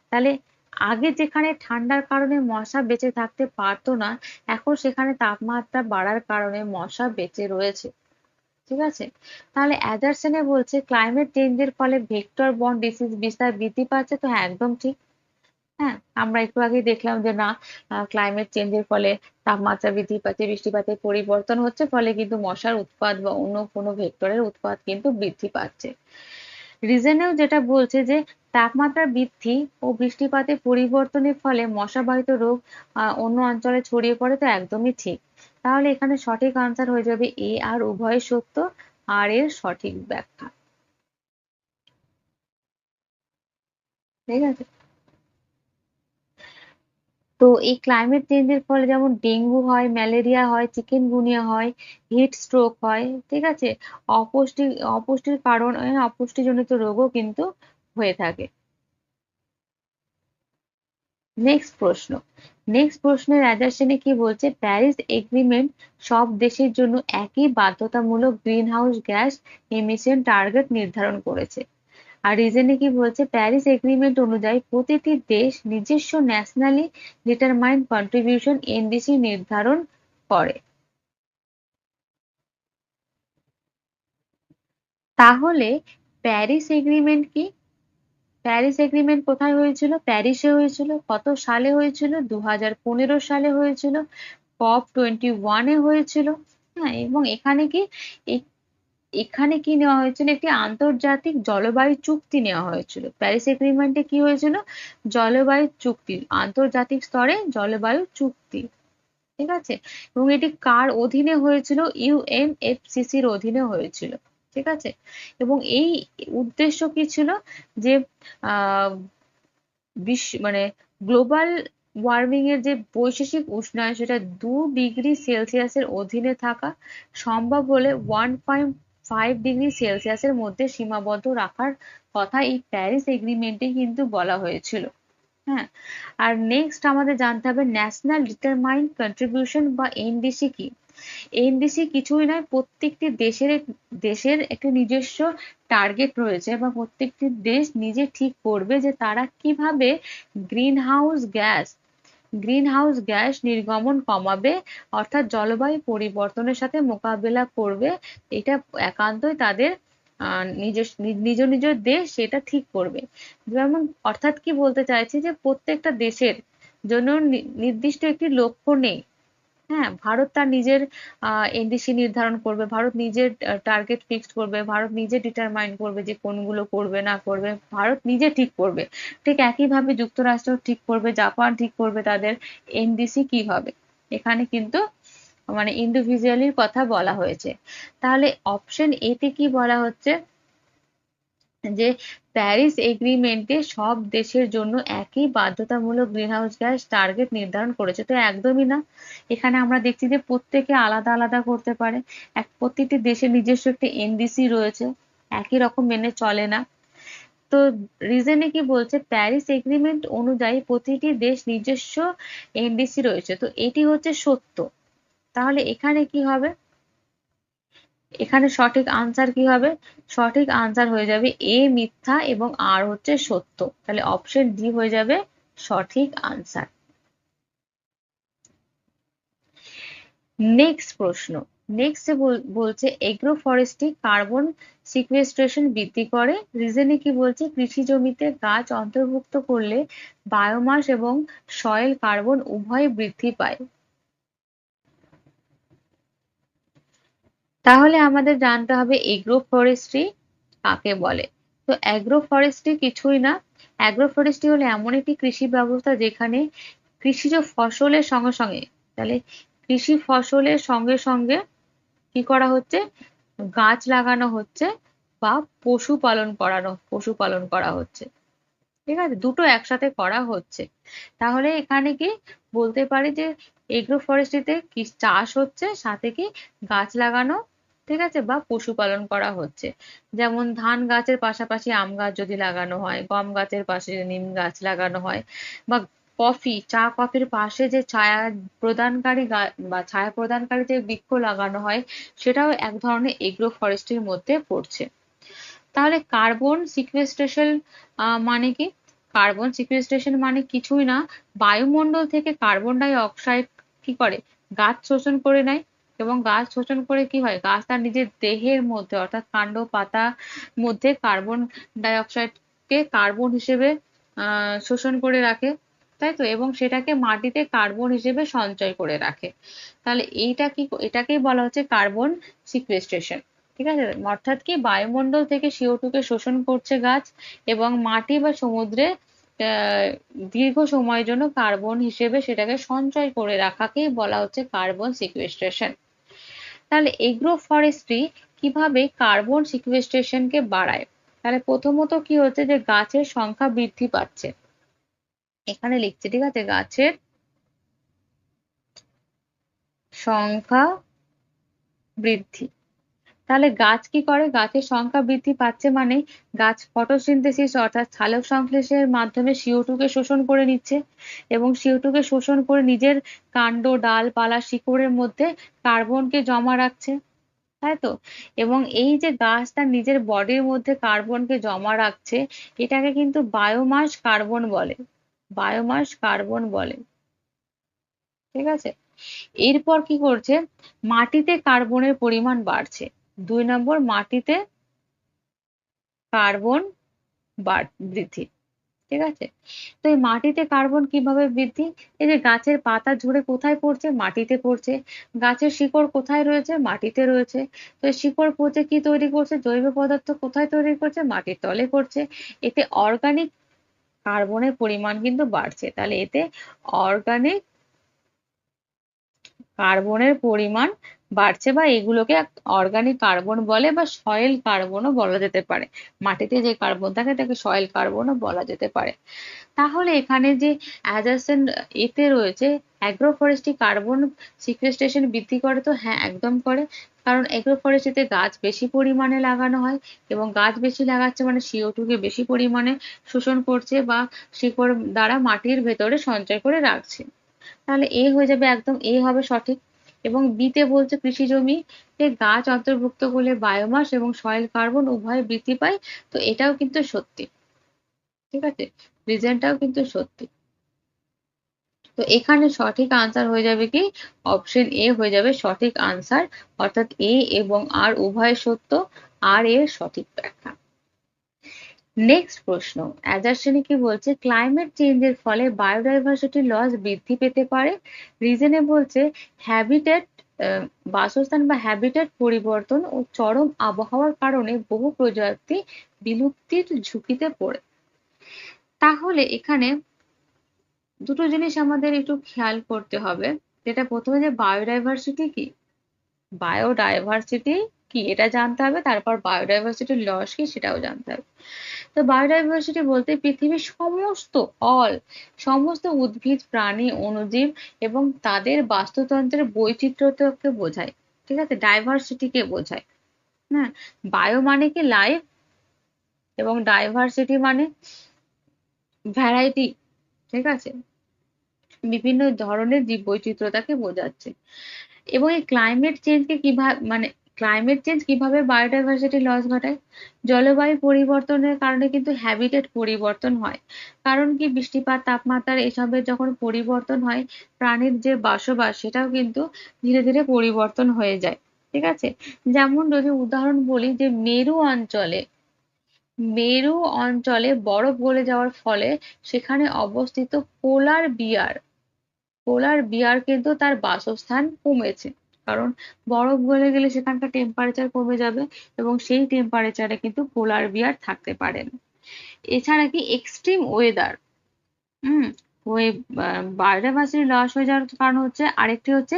Speaker 1: তাহলে আগে যেখানে ঠান্ডার কারণে মশা বেঁচে থাকতে পারতো না, এখন সেখানে তাপমাত্রা বাড়ার কারণে মশা বেঁচে রয়েছে, ঠিক আছে? তাহলে অ্যাডারসনে বলছে ক্লাইমেট চেঞ্জের ফলে ভেক্টর বর্ন ডিজিজ বিস্তার বৃদ্ধি পাচ্ছে। তো হ্যাঁ, একদম ঠিক। হ্যাঁ, আমরা একটু আগেই দেখলাম যে না, ক্লাইমেট চেঞ্জের ফলে তাপমাত্রা বৃদ্ধি পাচ্ছে, বৃষ্টিপাতের পরিবর্তন হচ্ছে, ফলে কিন্তু মশার উৎপাত বা অন্য কোনো ভেক্টরের উৎপাত কিন্তু বৃদ্ধি পাচ্ছে। রিজনেও যেটা বলছে যে তাপমাত্রা বৃদ্ধি ও বৃষ্টিপাতের পরিবর্তনের ফলে মশাবাহিত রোগ অন্য অঞ্চলে ছড়িয়ে পড়ে। তো একদমই ঠিক। তাহলে এখানে সঠিক আনসার হয়ে যাবে এ আর উভয় সত্য, আর এর সঠিক ব্যাখ্যা, ঠিক আছে? তো এই ক্লাইমেট চেঞ্জের ফলে যেমন ডেঙ্গু হয়, ম্যালেরিয়া হয়, চিকেনগুনিয়া হয়, হিট স্ট্রোক হয়, ঠিক আছে? অপুষ্টি অপুষ্টির কারণে অপুষ্টিজনিত রোগও কিন্তু হয়ে থাকে। নেক্সট প্রশ্ন। নেক্সট প্রশ্নের অ্যাজারশনে কি বলছে? প্যারিস এগ্রিমেন্ট সব দেশের জন্য একই বাধ্যতামূলক গ্রিনহাউস গ্যাস এমিশন টার্গেট নির্ধারণ করেছে। আর রিজনে কি বলছে? প্যারিস এগ্রিমেন্ট অনুযায়ী প্রতিটি দেশ নিজস্ব ন্যাশনালি ডিটারমাইন্ড কন্ট্রিবিউশন এনডিসি নির্ধারণ করে। তাহলে প্যারিস এগ্রিমেন্ট কি? প্যারিস এগ্রিমেন্ট কোথায় হয়েছিল? প্যারিসে হয়েছিল। কত সালে হয়েছিল? 2015 সালে হয়েছিল। COP21 এ হয়েছিল। হ্যাঁ, এবং এখানে কি এখানে কি নেওয়া হয়েছিল? একটি আন্তর্জাতিক জলবায়ু চুক্তি নেওয়া হয়েছিল। প্যারিস এগ্রিমেন্টে কি হয়েছিল? জলবায়ু চুক্তি, আন্তর্জাতিক স্তরে জলবায়ু চুক্তি, ঠিক আছে? এবং এটি কার অধীনে হয়েছিল? ইউএনএফসিসির অধীনে হয়েছিল, ঠিক আছে? এবং এই উদ্দেশ্য কি ছিল? যে আহ মানে গ্লোবাল ওয়ার্মিং এর যে বৈশ্বিক উষ্ণায়ন সেটা 2 ডিগ্রি সেলসিয়াসের অধীনে থাকা, সম্ভব হলে 1.5 ডিগ্রি সেলসিয়াসের মধ্যে সীমাবদ্ধ রাখার কথা এই প্যারিস এগ্রিমেন্টে কিন্তু বলা হয়েছিল। হ্যাঁ, আর নেক্সট আমাদের জানতে হবে ন্যাশনাল ডিটারমাইন্ড কন্ট্রিবিউশন বা এনডিসি কি? এনডিসি কিছুই নয়, প্রত্যেকটি দেশের একটি নিজস্ব টার্গেট রয়েছে বা প্রত্যেকটি দেশ নিজে ঠিক করবে যে তারা কিভাবে গ্রিনহাউস গ্যাস গ্রিনহাউস গ্যাস নির্গমন কমাবে, অর্থাৎ জলবায়ু পরিবর্তনের সাথে মোকাবেলা করবে। এটা একান্তই তাদের নিজ নিজ দেশ সেটা ঠিক করবে। যেমন অর্থাৎ কি বলতে চাইছি? যে প্রত্যেকটা দেশের জন্য নির্দিষ্ট একটি লক্ষ্য নেই। হ্যাঁ, ভারত তার নিজের এনডিসি নির্ধারণ করবে, ভারত নিজের টার্গেট ফিক্সড করবে, ভারত নিজে ডিটারমাইন করবে যে কোনগুলো করবে না করবে, ভারত নিজে ঠিক করবে। ঠিক একইভাবে যুক্তরাষ্ট্র ঠিক করবে, জাপান ঠিক করবে তাদের এনডিসি কি হবে। এখানে কিন্তু মানে ইন্ডিভিজুয়ালির কথা বলা হয়েছে। তাহলে অপশন এ তে কি বলা হচ্ছে? যে প্যারিস এগ্রিমেন্টে সব দেশের জন্য একই বাধ্যতামূলক গ্রিনহাউস গ্যাস টার্গেট নির্ধারণ করেছে। তো একদমই না। এখানে আমরা দেখছি যে প্রত্যেকে আলাদা আলাদা করতে পারে। প্রতিটি দেশের নিজস্ব একটি এনডিসি রয়েছে, একই রকম মেনে চলে না। তো রিজনে কি বলছে? প্যারিস এগ্রিমেন্ট অনুযায়ী প্রতিটি দেশ নিজস্ব এনডিসি রয়েছে। তো এটি হচ্ছে সত্য। তাহলে এখানে কি হবে? এখানে সঠিক আনসার কি হবে? সঠিক আনসার হয়ে যাবে এ মিথ্যা এবং আর হচ্ছে সত্য। তাহলে অপশন ডি হয়ে যাবে সঠিক আনসার। নেক্সট প্রশ্ন। নেক্সট বলছে এগ্রো ফরেস্ট্রি কার্বন সিকুয়েস্ট্রেশন বৃদ্ধি করে। রিজনে কি বলছে? কৃষি জমিতে গাছ অন্তর্ভুক্ত করলে বায়োমাস এবং সয়েল কার্বন উভয় বৃদ্ধি পায়। তাহলে আমাদের জানতে হবে এগ্রো ফরেস্ট্রি কাকে বলে। তো অ্যাগ্রো ফরেস্ট্রি কিছুই না। অ্যাগ্রো ফরেস্ট্রি হলো এমন একটি কৃষি ব্যবস্থা যেখানে কৃষিজ ফসলের সঙ্গে সঙ্গে, তাহলে কৃষি ফসলের সঙ্গে সঙ্গে কি করা হচ্ছে? গাছ লাগানো হচ্ছে বা পশুপালন করা হচ্ছে, ঠিক আছে? দুটো একসাথে করা হচ্ছে। তাহলে এখানে কি বলতে পারি? যে এগ্রো ফরেস্ট্রিতে কি চাষ হচ্ছে, সাথে কি গাছ লাগানো, ঠিক আছে, বা পশুপালন করা হচ্ছে। যেমন ধান গাছের পাশাপাশি আম গাছ যদি লাগানো হয়, গম গাছের পাশে নিম গাছ লাগানো হয়, বা চা কফির পাশে যে ছায়া প্রদানকারী বা ছায়া প্রদানকারী যে বৃক্ষ লাগানো হয়, সেটাও এক ধরনের এগ্রো ফরেস্ট্রির মধ্যে পড়ছে। তাহলে কার্বন সিকুয়েস্ট্রেশন মানে কি? কার্বন সিকুয়েস্ট্রেশন মানে কিছুই না, বায়ুমণ্ডল থেকে কার্বন ডাই অক্সাইড কি করে? গাছ শোষণ করে নেয়। এবং গাছ শোষণ করে কি হয়? গাছ তার নিজের দেহের মধ্যে অর্থাৎ কাণ্ড পাতা মধ্যে কার্বন ডাই অক্সাইডকে কার্বন হিসেবে শোষণ করে রাখে, তাই তো? এবং সেটাকে মাটিতে কার্বন হিসেবে সঞ্চয় করে রাখে। তাহলে এটাকেই বলা হচ্ছে কার্বন সিকুয়েস্ট্রেশন, ঠিক আছে? অর্থাৎ কি বায়ুমণ্ডল থেকে CO2 কে শোষণ করছে গাছ, এবং মাটি বা সমুদ্রে দীর্ঘ সময়ের জন্য কার্বন হিসেবে সেটাকে সঞ্চয় করে রাখাকেই বলা হচ্ছে কার্বন সিকুয়েস্ট্রেশন। তাহলে এগ্রো ফরেস্ট্রি কিভাবে কার্বন সিকুয়েস্ট্রেশনকে বাড়ায়? তাহলে প্রথমত কি হচ্ছে? যে গাছের সংখ্যা বৃদ্ধি পাচ্ছে। এখানে লিখছে, ঠিক আছে, গাছের সংখ্যা বৃদ্ধি। তাহলে গাছ কি করে? গাছের সংখ্যা বৃদ্ধি পাচ্ছে মানে গাছ ফটোসিনথেসিস অর্থাৎ সালোক সংশ্লেষের মাধ্যমে CO2 কে শোষণ করে নিচ্ছে এবং CO2 কে শোষণ করে নিজের কাণ্ড, ডালপালা, শিকড়ের মধ্যে কার্বনকে জমা রাখছে। তাই তো? এবং এই যে গাছ তার নিজের বডির মধ্যে কার্বনকে জমা রাখছে, এটাকে কিন্তু বায়োমাস কার্বন বলে। বায়োমাস কার্বন বলে। ঠিক আছে? এরপর কি করছে? মাটিতে কার্বনের পরিমাণ বাড়ছে। ২ নম্বর, মাটিতে কার্বন বৃদ্ধি। ঠিক আছে? তো এই মাটিতে কার্বন কিভাবে বৃদ্ধি? এই যে গাছের পাতা ঝরে কোথায় পড়ছে? মাটিতে পড়ছে। গাছের শিকড় কোথায় রয়েছে? মাটিতে রয়েছে। তো এই শিকড় পচে কি তৈরি করছে? জৈব পদার্থ কোথায় তৈরি করছে? মাটির তলে করছে। এতে অর্গানিক কার্বনের পরিমাণ কিন্তু বাড়ছে। তাহলে এতে অর্গানিক কার্বনের পরিমাণ বাড়ছে বা এগুলোকে অর্গানিক কার্বন বলে বা সয়েল কার্বনও বলা যেতে পারে। মাটিতে যে কার্বন থাকে তাকে সয়েল কার্বনও বলা যেতে পারে। তাহলে এখানে যে অ্যাডজাসেন্ট এতে রয়েছে অ্যাগ্রো ফরেস্ট্রি কার্বন সিকুয়েস্ট্রেশন বৃদ্ধি করে তো হ্যাঁ একদম করে। কারণ অ্যাগ্রো ফরেস্ট্রিতে গাছ বেশি পরিমাণে লাগানো হয় এবং গাছ বেশি লাগাচ্ছে মানে CO2 কে বেশি পরিমাণে শোষণ করছে বা শিকড় দ্বারা মাটির ভেতরে সঞ্চয় করে রাখছে। তাহলে এ হয়ে যাবে একদম এ হবে সঠিক। এবং বিতে বলছে কৃষি জমিতে গাছ অন্তর্ভুক্ত করলে বায়োমাস এবং সয়েল কার্বন উভয় বৃদ্ধি পায়। তো এটাও কিন্তু সত্যি। ঠিক আছে? রিজনটাও কিন্তু সত্যি। তো এখানে সঠিক আনসার হয়ে যাবে কি? অপশন এ হয়ে যাবে সঠিক আনসার। অর্থাৎ এ এবং আর উভয় সত্য। আর এর সঠিক ব্যাখ্যা। নেক্সট প্রশ্ন, অ্যাজারসেনি কি বলছে? ক্লাইমেট চেঞ্জের ফলে বায়োডাইভার্সিটি লস বৃদ্ধি পেতে পারে। রিজনে বলছে হ্যাবিটেট বাসস্থান বা হ্যাবিটেট পরিবর্তন ও চরম আবহাওয়ার কারণে বহু প্রজাতি বিলুপ্তির ঝুঁকিতে পড়ে। তাহলে এখানে দুটো জিনিস আমাদের একটু খেয়াল করতে হবে। যেটা প্রথমে যে বায়োডাইভার্সিটি কি? বায়োডাইভার্সিটি কি এটা জানতে হবে, তারপর বায়োডাইভার্সিটির লস কি সেটাও জানতে হবে। তো বায়োডাইভার্সিটি বলতে পৃথিবীর সমস্ত উদ্ভিদ, প্রাণী, অণুজীব এবং তাদের বাস্তুতন্ত্রের বৈচিত্র্যকে বোঝায়। ঠিক আছে? ডাইভার্সিটিকে বোঝায়। হ্যাঁ, বায়ো মানে কি লাইফ এবং ডাইভার্সিটি মানে ভ্যারাইটি। ঠিক আছে? বিভিন্ন ধরনের জীববৈচিত্র্যতাকে বোঝাচ্ছে। এবং এই ক্লাইমেট চেঞ্জকে ক্লাইমেট চেঞ্জ কিভাবে বায়োডাইভার্সিটি লস ঘটায়? জলবায়ু পরিবর্তনের কারণে কিন্তু হ্যাবিটেট পরিবর্তন হয়। কারণ কি? বৃষ্টিপাত, তাপমাত্রার এসবের যখন পরিবর্তন হয়, প্রাণীর যে বসবাস সেটাও কিন্তু ধীরে ধীরে পরিবর্তন হয়ে যায়। ঠিক আছে? যেমন যদি উদাহরণ বলি যে মেরু অঞ্চলে বরফ গলে যাওয়ার ফলে সেখানে অবস্থিত পোলার বিয়ার কিন্তু তার বাসস্থান কমেছে। কারণ বরফ গলে গেলে সেখানকার টেম্পারেচার কমে যাবে এবং সেই টেম্পারেচারে কিন্তু পোলার বিয়ার থাকতে পারে না। এছাড়া কি এক্সট্রিম ওয়েদার, হুম, ওই বায়োডাইভার্সিটি লস হয়ে যাওয়ার কারণ হচ্ছে আরেকটি হচ্ছে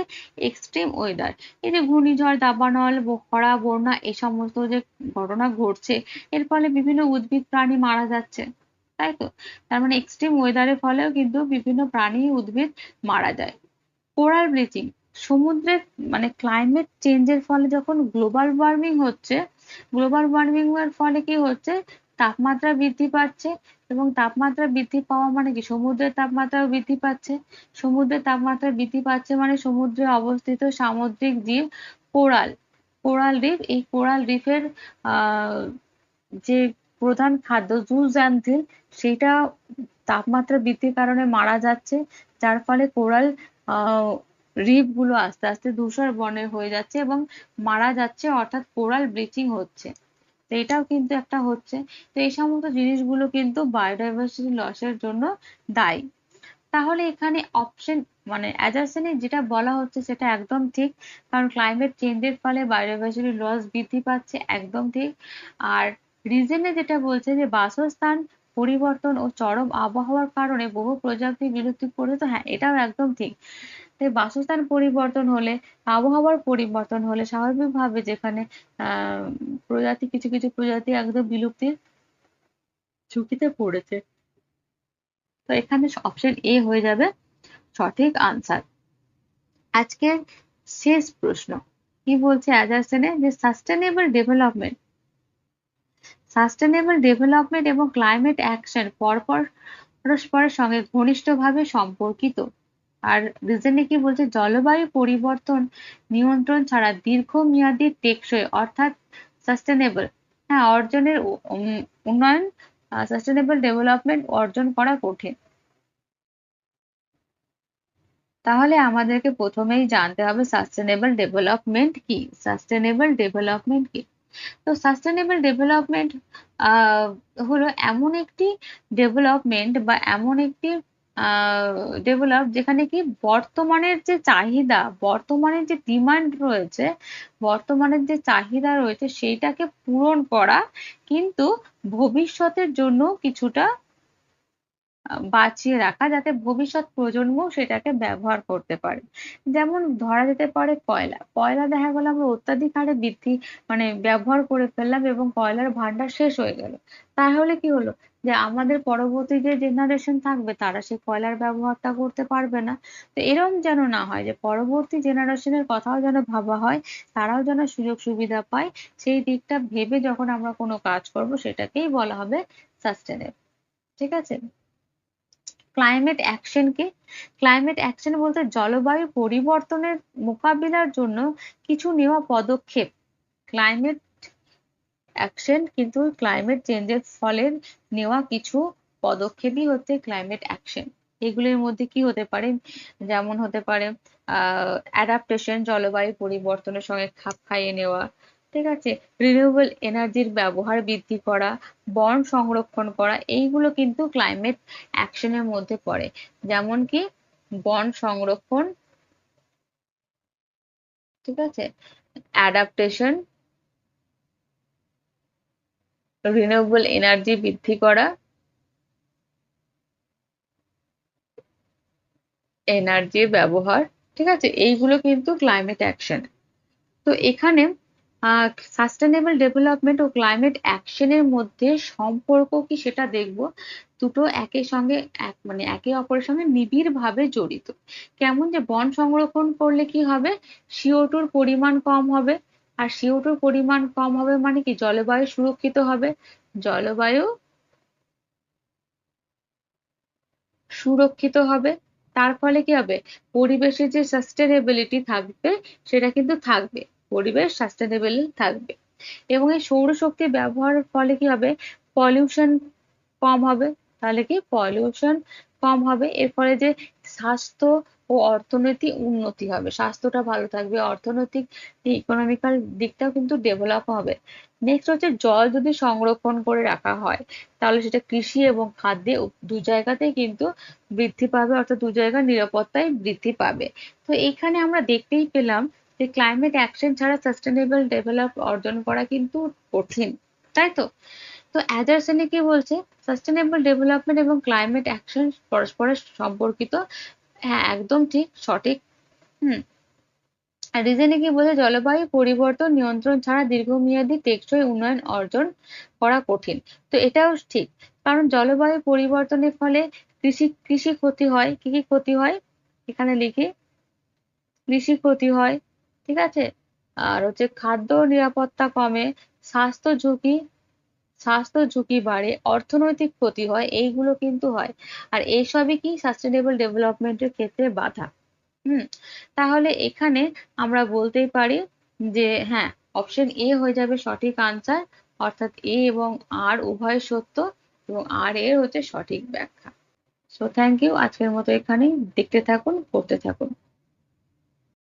Speaker 1: এক্সট্রিম ওয়েদার। এই যে ঘূর্ণিঝড়, দাবানল, খরা, বন্যা এই সমস্ত যে ঘটনা ঘটছে এর ফলে বিভিন্ন উদ্ভিদ প্রাণী মারা যাচ্ছে। তাই তো? তার মানে এক্সট্রিম ওয়েদারের ফলেও কিন্তু বিভিন্ন প্রাণী উদ্ভিদ মারা যায়। কোরাল ব্লিচিং, সমুদ্রের ক্লাইমেট চেঞ্জের ফলে যখন গ্লোবাল ওয়ার্মিং এর ফলে কি হচ্ছে? তাপমাত্রা বৃদ্ধি পাচ্ছে এবং তাপমাত্রা বৃদ্ধি পাওয়া মানে কি? সমুদ্রের তাপমাত্রাও বৃদ্ধি পাচ্ছে। সমুদ্রের তাপমাত্রা বৃদ্ধি পাচ্ছে মানে সমুদ্রে অবস্থিত সামুদ্রিক জীব কোরাল কোরাল রিফ, এই কোরাল রিফের আহ যে প্রধান খাদ্য জুজযান্থিল সেইটা তাপমাত্রা বৃদ্ধির কারণে মারা যাচ্ছে। যার ফলে কোরাল রিফ গুলো আস্তে আস্তে ধূসর বর্ণের হয়ে যাচ্ছে এবং মারা যাচ্ছে, অর্থাৎ কোরাল ব্লিচিং হচ্ছে। তো এটাও কিন্তু একটা হচ্ছে। তো এই সমস্ত জিনিসগুলো কিন্তু বায়োডাইভার্সিটি লসের জন্য দায়ী। তাহলে এখানে অপশন অ্যাজারসেনে যেটা বলা হচ্ছে সেটা একদম ঠিক। কারণ ক্লাইমেট চেঞ্জের ফলে বায়োডাইভার্সিটি লস বৃদ্ধি পাচ্ছে, একদম ঠিক। আর রিজনে যেটা বলছে যে বাসস্থান পরিবর্তন ও চরম আবহাওয়ার কারণে বহু প্রজাতি বিলুপ্তি পড়ে, তো হ্যাঁ এটাও একদম ঠিক। তাই বাসস্থান পরিবর্তন হলে, আবহাওয়ার পরিবর্তন হলে স্বাভাবিকভাবে যেখানে আহ কিছু কিছু প্রজাতি একদম বিলুপ্তির ঝুঁকিতে পড়েছে। তো এখানে অপশন এ হয়ে যাবে সঠিক আনসার। আজকের শেষ প্রশ্ন কি বলছে অ্যাজারসনে, যে সাস্টেনেবল ডেভেলপমেন্ট এবং ক্লাইমেট অ্যাকশন পরস্পরের সঙ্গে ঘনিষ্ঠভাবে সম্পর্কিত। আর রিজনে কি বলছে, জলবায়ু পরিবর্তন নিয়ন্ত্রণ ছাড়া দীর্ঘমেয়াদী টেকসই অর্থাৎ সাস্টেনেবল অর্জনের উন্নয়ন সাস্টেনেবল ডেভেলপমেন্ট অর্জন করা কঠিন। তাহলে আমাদেরকে প্রথমেই জানতে হবে সাস্টেনেবল ডেভেলপমেন্ট কি। সাস্টেনেবল ডেভেলপমেন্ট কি? তো সাস্টেনেবল ডেভেলপমেন্ট হলো এমন একটি ডেভেলপমেন্ট বা এমন একটি যেখানে কি বর্তমানের যে চাহিদা, বর্তমানের যে ডিমান্ড রয়েছে, বর্তমানের যে চাহিদা রয়েছে সেইটাকে পূরণ করা, কিন্তু ভবিষ্যতের জন্য কিছুটা বাঁচিয়ে রাখা, যাতে ভবিষ্যৎ প্রজন্ম সেটাকে ব্যবহার করতে পারে। যেমন ধরা যেতে পারে কয়লা। কয়লা দেখা গেল আমরা অত্যাধিক হারে ব্যবহার করে ফেললাম এবং কয়লার ভান্ডার শেষ হয়ে গেল। তাহলে কি হলো, যে আমাদের পরবর্তী যে জেনারেশন থাকবে তারা সেই কয়লার ব্যবহারটা করতে পারবে না। তো এরম যেন না হয়, যে পরবর্তী জেনারেশনের কথাও যেন ভাবা হয়, তারাও যেন সুযোগ সুবিধা পায়, সেই দিকটা ভেবে যখন আমরা কোনো কাজ করব সেটাকেই বলা হবে সাস্টেনেবল। ঠিক আছে? ক্লাইমেট অ্যাকশন কি? ক্লাইমেট অ্যাকশন বলতে জলবায়ু পরিবর্তনের মোকাবিলার জন্য কিছু নেওয়া পদক্ষেপ। ক্লাইমেট অ্যাকশন কিন্তু ক্লাইমেট চেঞ্জের ফলে নেওয়া কিছু পদক্ষেপই হচ্ছে ক্লাইমেট অ্যাকশন। এগুলির মধ্যে কি হতে পারে? যেমন হতে পারে অ্যাডাপ্টেশন, জলবায়ু পরিবর্তনের সঙ্গে খাপ খাইয়ে নেওয়া। ঠিক আছে? রিনিউয়েবল এনার্জির ব্যবহার বৃদ্ধি করা, বন সংরক্ষণ করা, এইগুলো কিন্তু ক্লাইমেট অ্যাকশনের মধ্যে পড়ে। যেমন কি বন সংরক্ষণ, ঠিক আছে, অ্যাডাপ্টেশন, রিনিউয়েবল এনার্জি বৃদ্ধি করা, এনার্জির ব্যবহার, ঠিক আছে, এইগুলো কিন্তু ক্লাইমেট অ্যাকশন। তো এখানে সাস্টেনেবল ডেভেলপমেন্ট ও ক্লাইমেট অ্যাকশনের মধ্যে সম্পর্ক কি সেটা দেখব। দুটো একের সঙ্গে একে অপরের সঙ্গে নিবিড়ভাবে জড়িত। কেমন, যে বন সংরক্ষণ করলে কি হবে, CO2 পরিমাণ কম হবে। আর CO2 পরিমাণ কম হবে মানে কি, জলবায়ু সুরক্ষিত হবে। জলবায়ু সুরক্ষিত হবে। তার ফলে কি হবে, পরিবেশের যে সাস্টেনেবিলিটি থাকবে সেটা কিন্তু থাকবে, পরিবেশ সাস্টেনেবল থাকবে। এবং এই সৌরশক্তি ব্যবহারের ফলে কি হবে, পলিউশন কম হবে। তাহলে কি পলিউশন কম হবে, এর ফলে যে স্বাস্থ্য ও অর্থনৈতিক উন্নতি হবে, স্বাস্থ্যটা ভালো থাকবে, অর্থনৈতিক ইকোনমিক্যাল দিকটাও কিন্তু ডেভেলপ হবে। নেক্সট হচ্ছে জল যদি সংরক্ষণ করে রাখা হয় তাহলে সেটা কৃষি এবং খাদ্যে দু জায়গাতেই কিন্তু বৃদ্ধি পাবে, অর্থাৎ দু জায়গার নিরাপত্তায় বৃদ্ধি পাবে। তো এইখানে আমরা দেখতেই পেলাম যে ক্লাইমেট অ্যাকশন ছাড়া সাস্টেনেবল ডেভেলপ অর্জন করা কিন্তু কঠিন, তাই তো? তো অ্যাজারসনে কি বলছে, সাস্টেনেবল ডেভেলপমেন্ট এবং ক্লাইমেট অ্যাকশন পরস্পরের সম্পর্কিত। হ্যাঁ, একদম ঠিক, সঠিক। হুম। আর রিজনে কি বলছে, জলবায়ু পরিবর্তন নিয়ন্ত্রণ ছাড়া দীর্ঘমেয়াদী টেকসই উন্নয়ন অর্জন করা কঠিন। তো এটাও ঠিক, কারণ জলবায়ু পরিবর্তনের ফলে কৃষি ক্ষতি হয়। কি কি ক্ষতি হয় এখানে লিখি, কৃষি ক্ষতি হয়, ঠিক আছে, আর হচ্ছে খাদ্য নিরাপত্তা কমে, স্বাস্থ্য ঝুঁকি স্বাস্থ্য ঝুঁকি বাড়ে, অর্থনৈতিক ক্ষতি হয়, এইগুলো কিন্তু হয়। আর এইসবই কি সাস্টেনেবল ডেভেলপমেন্টের ক্ষেত্রে বাধা। হুম। তাহলে এখানে আমরা বলতেই পারি যে হ্যাঁ, অপশন এ হয়ে যাবে সঠিক আনসার, অর্থাৎ এ এবং আর উভয় সত্য, এবং আর এর হচ্ছে সঠিক ব্যাখ্যা। সো থ্যাংক ইউ, আজকের মতো এখানেই। দেখতে থাকুন, পড়তে থাকুন।